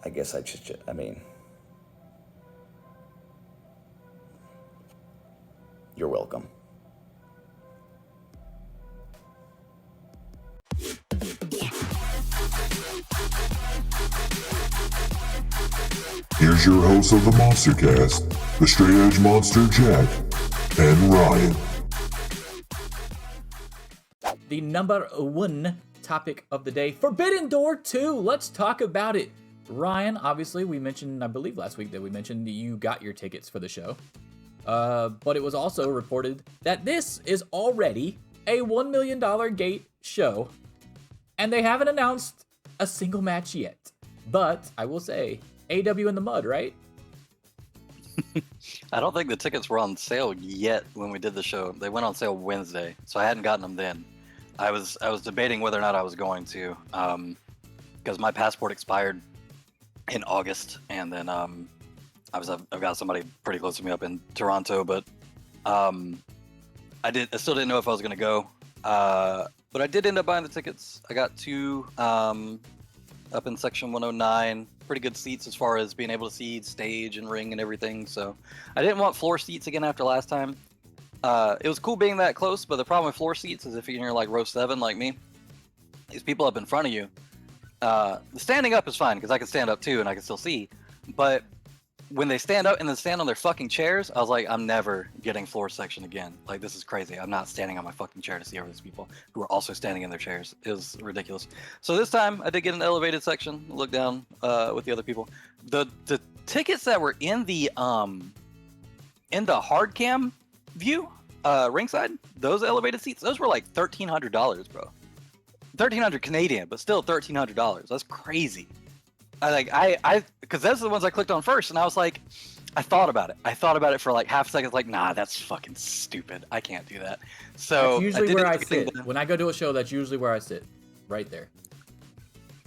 I guess I mean, you're welcome. Here's your hosts of the MonsterCast, the Straight Edge Monster Jack and Ryan. The number one topic of the day, Forbidden Door 2. Let's talk about it. Ryan, obviously, we mentioned, I believe last week that we mentioned that you got your tickets for the show. But it was also reported that this is already a $1 million gate show. And they haven't announced a single match yet. But I will say, AW in the mud, right? I don't think the tickets were on sale yet when we did the show. They went on sale Wednesday, so I hadn't gotten them then. I was debating whether or not I was going to, because my passport expired in August, and then I've got somebody pretty close to me up in Toronto, but I still didn't know if I was gonna go, but I did end up buying the tickets. I got two up in section 109, pretty good seats as far as being able to see stage and ring and everything. So I didn't want floor seats again after last time. It was cool being that close, but the problem with floor seats is if you're in like row 7 like me, these people up in front of you, the standing up is fine because I can stand up too and I can still see, but when they stand up and then stand on their fucking chairs, I was like, I'm never getting floor section again. Like, this is crazy. I'm not standing on my fucking chair to see over these people who are also standing in their chairs. It was ridiculous. So this time I did get an elevated section, look down with the other people. The tickets that were in the hard cam view, ringside, those elevated seats, those were like $1,300, bro. 1,300 Canadian, but still $1,300. That's crazy. Because those are the ones I clicked on first, and I was like, I thought about it for like half a second, like, nah, that's fucking stupid. I can't do that. So that's usually where I sit. When I go to a show, that's usually where I sit, right there.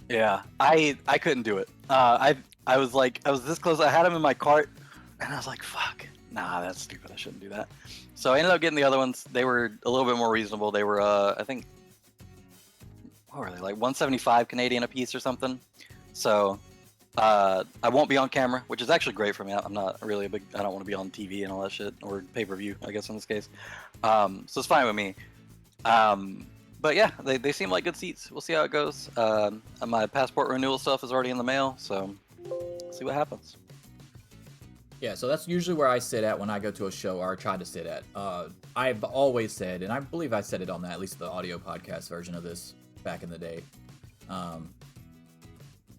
Yeah, I couldn't do it. I was this close. I had them in my cart, and I was like, fuck, nah, that's stupid. I shouldn't do that. So I ended up getting the other ones. They were a little bit more reasonable. They were, I think, what were they, like 175 Canadian a piece or something. So I won't be on camera, which is actually great for me. I'm not really I don't want to be on TV and all that shit, or pay-per-view, I guess in this case. So it's fine with me. But yeah, they seem like good seats. We'll see how it goes. My passport renewal stuff is already in the mail, so see what happens. Yeah, so that's usually where I sit at when I go to a show, or try to sit at. I've always said, and I believe I said it on at least the audio podcast version of this back in the day.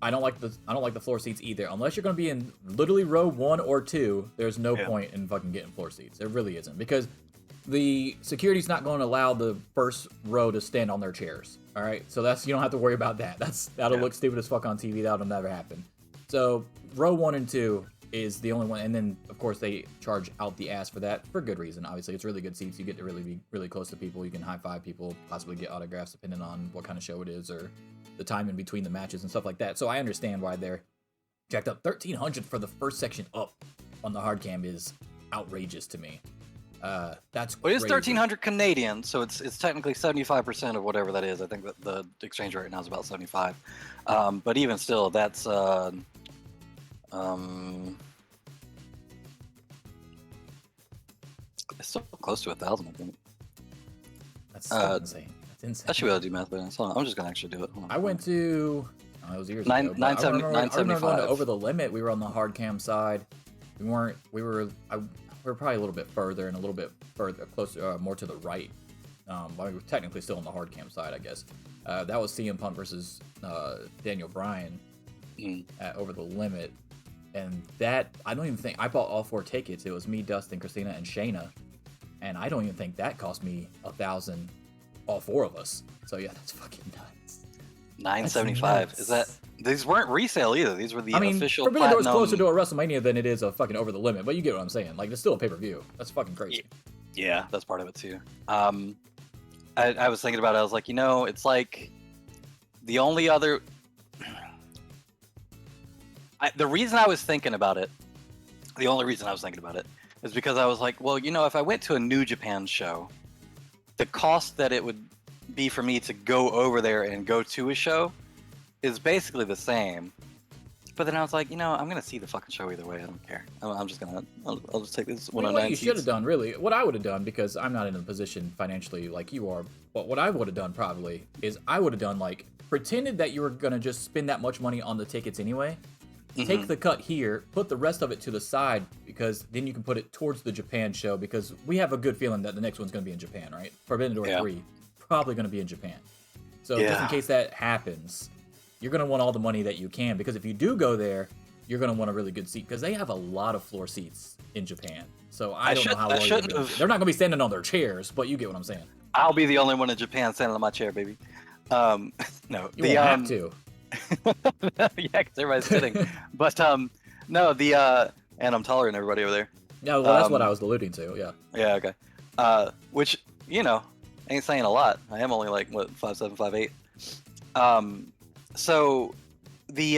I don't like the floor seats either. Unless you're going to be in literally row 1 or 2, there's no point in fucking getting floor seats. There really isn't, because the security's not going to allow the first row to stand on their chairs. All right, so you don't have to worry about that. That'll look stupid as fuck on TV. That'll never happen. So row 1 and 2 is the only one, and then of course they charge out the ass for that for good reason. Obviously, it's really good seats. You get to really be really close to people. You can high five people, possibly get autographs depending on what kind of show it is or the time in between the matches and stuff like that. So I understand why they're jacked up. 1,300 for the first section up on the hard cam is outrageous to me. That's well, it is 1,300 Canadian, so it's technically 75% of whatever that is. I think that the exchange rate now is about 75. But even still, that's it's still close to 1,000, I think. That's so insane. That's insane. I should be able to do math, but I'm just gonna actually do it. I went to it was years ago. 975. I remember going to Over the Limit. We were on the hard cam side. We were probably a little bit further and a little bit further, closer, more to the right. We were technically still on the hard cam side, I guess. That was CM Punk versus Daniel Bryan at Over the Limit. And that, I don't even think, I bought all 4 tickets. It was me, Dustin, Christina, and Shayna. And I don't even think that cost me $1,000, all 4 of us. So yeah, that's fucking nuts. 975. Is that, these weren't resale either. These were the official Forbidden Door was closer to a WrestleMania than it is a fucking Over the Limit, but you get what I'm saying. Like, it's still a pay-per-view. That's fucking crazy. Yeah, that's part of it too. I was thinking about it. I was like, it's like the only other... the reason I was thinking about it, the only reason I was thinking about it, is because I was like, well, if I went to a New Japan show, the cost that it would be for me to go over there and go to a show is basically the same. But then I was like, I'm gonna see the fucking show either way. I don't care. I'm just gonna. I'll just take this 109 What you should have seats. done, really, what I would have done, because I'm not in a position financially like you are, but what I would have done probably is I would have done like pretended that you were gonna just spend that much money on the tickets anyway. Take the cut here, put the rest of it to the side, because then you can put it towards the Japan show, because we have a good feeling that the next one's going to be in Japan, right? Forbidden Door 3, probably going to be in Japan. So just in case that happens, you're going to want all the money that you can, because if you do go there, you're going to want a really good seat, because they have a lot of floor seats in Japan. So I don't know how well they're not going to be standing on their chairs, but you get what I'm saying. I'll be the only one in Japan standing on my chair, baby. No, you won't have to. Yeah, because everybody's sitting. But no, and I'm taller than everybody over there. No, well, that's what I was alluding to. Yeah. Yeah. Okay. Which ain't saying a lot. I am only like 5'7", 5'8". So the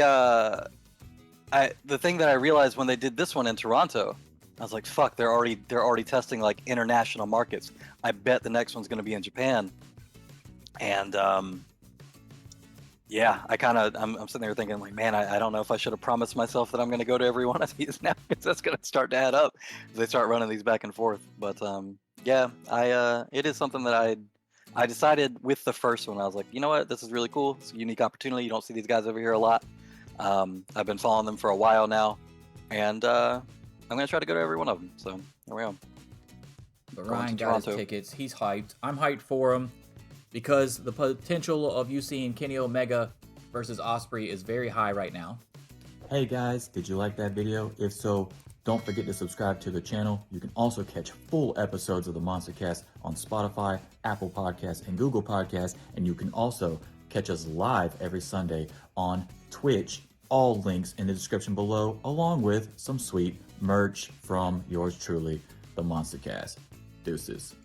thing that I realized when they did this one in Toronto, I was like, fuck, they're already testing like international markets. I bet the next one's gonna be in Japan. And yeah, I'm sitting there thinking like, man, I don't know if I should have promised myself that I'm going to go to every one of these now, because that's going to start to add up if they start running these back and forth. But yeah, it is something that I decided with the first one. I was like, you know what, this is really cool. It's a unique opportunity. You don't see these guys over here a lot. I've been following them for a while now, and I'm going to try to go to every one of them. So there we go. But Ryan got his tickets. He's hyped. I'm hyped for him, because the potential of you seeing Kenny Omega versus Ospreay is very high right now. Hey guys, did you like that video? If so, don't forget to subscribe to the channel. You can also catch full episodes of the MonsterCast on Spotify, Apple Podcasts, and Google Podcasts. And you can also catch us live every Sunday on Twitch. All links in the description below, along with some sweet merch from yours truly, the MonsterCast. Deuces.